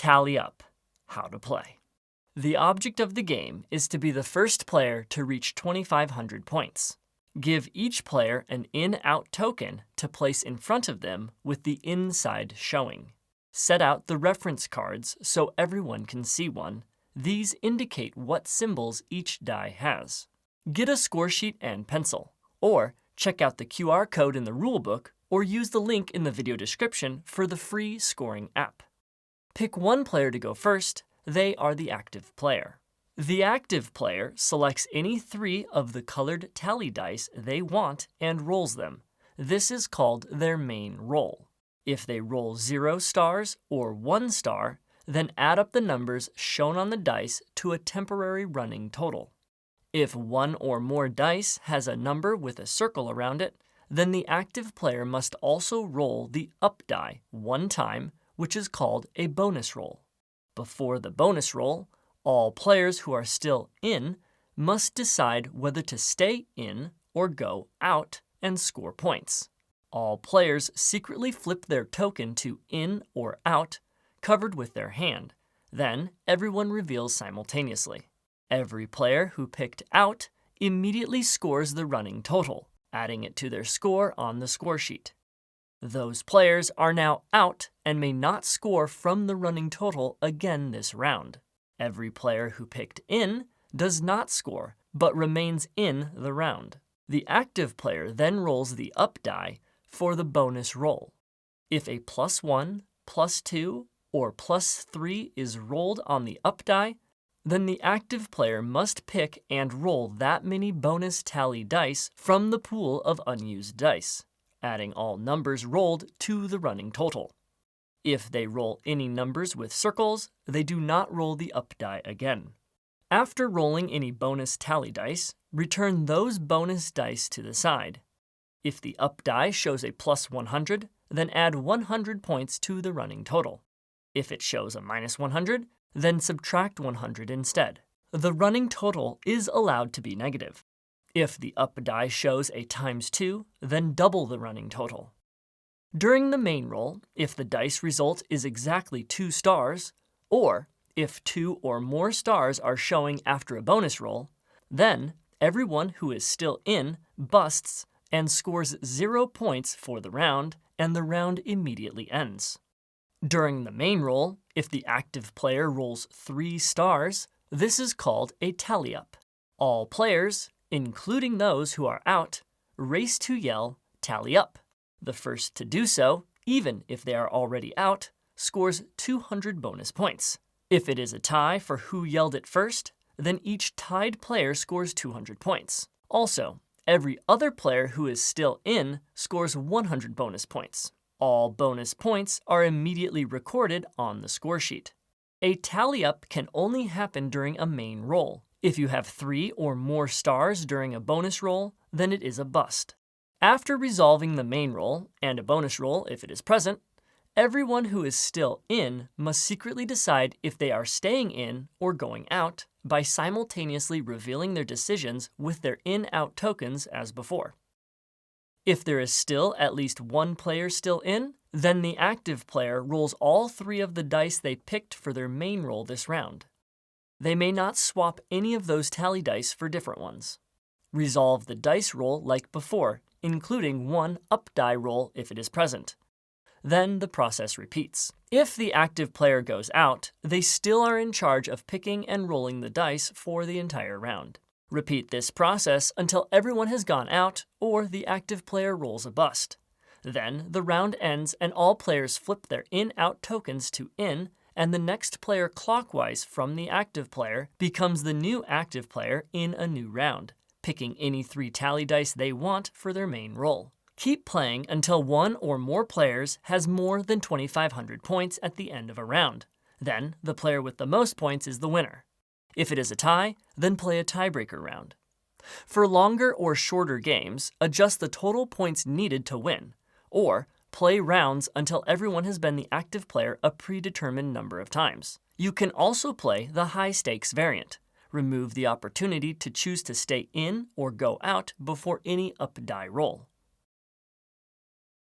Tally up. How to play. The object of the game is to be the first player to reach 2,500 points. Give each player an in-out token to place in front of them with the inside showing. Set out the reference cards so everyone can see one. These indicate what symbols each die has. Get a score sheet and pencil, or check out the QR code in the rulebook, or use the link in the video description for the free scoring app. Pick one player to go first. They are the active player. The active player selects any 3 of the colored tally dice they want and rolls them. This is called their main roll. If they roll 0 stars or 1 star, then add up the numbers shown on the dice to a temporary running total. If one or more dice has a number with a circle around it, then the active player must also roll the up die 1 time, which is called a bonus roll. Before the bonus roll, all players who are still in must decide whether to stay in or go out and score points. All players secretly flip their token to in or out, covered with their hand. Then everyone reveals simultaneously. Every player who picked out immediately scores the running total, adding it to their score on the score sheet. Those players are now out and may not score from the running total again this round. Every player who picked in does not score, but remains in the round. The active player then rolls the up die for the bonus roll. If a +1, +2, or +3 is rolled on the up die, then the active player must pick and roll that many bonus tally dice from the pool of unused dice, adding all numbers rolled to the running total. If they roll any numbers with circles, they do not roll the up die again. After rolling any bonus tally dice, return those bonus dice to the side. If the up die shows a +100, then add 100 points to the running total. If it shows a -100, then subtract 100 instead. The running total is allowed to be negative. If the up die shows a ×2, then double the running total. During the main roll, if the dice result is exactly 2 stars, or if 2 or more stars are showing after a bonus roll, then everyone who is still in busts and scores 0 points for the round, and the round immediately ends. During the main roll, if the active player rolls 3 stars, this is called a tally up. All players, including those who are out, race to yell, "Tally up." The first to do so, even if they are already out, scores 200 bonus points. If it is a tie for who yelled it first, then each tied player scores 200 points. Also, every other player who is still in scores 100 bonus points. All bonus points are immediately recorded on the score sheet. A tally up can only happen during a main roll. If you have 3 or more stars during a bonus roll, then it is a bust. After resolving the main roll, and a bonus roll if it is present, everyone who is still in must secretly decide if they are staying in or going out by simultaneously revealing their decisions with their in-out tokens as before. If there is still at least one player still in, then the active player rolls all 3 of the dice they picked for their main roll this round. They may not swap any of those tally dice for different ones. Resolve the dice roll like before, including 1 up die roll if it is present. Then the process repeats. If the active player goes out, they still are in charge of picking and rolling the dice for the entire round. Repeat this process until everyone has gone out or the active player rolls a bust. Then the round ends and all players flip their in-out tokens to in, and the next player clockwise from the active player becomes the new active player in a new round, picking any 3 tally dice they want for their main roll. Keep playing until one or more players has more than 2,500 points at the end of a round. Then the player with the most points is the winner. If it is a tie, then play a tiebreaker round. For longer or shorter games, adjust the total points needed to win, or play rounds until everyone has been the active player a predetermined number of times. You can also play the high-stakes variant. Remove the opportunity to choose to stay in or go out before any up die roll.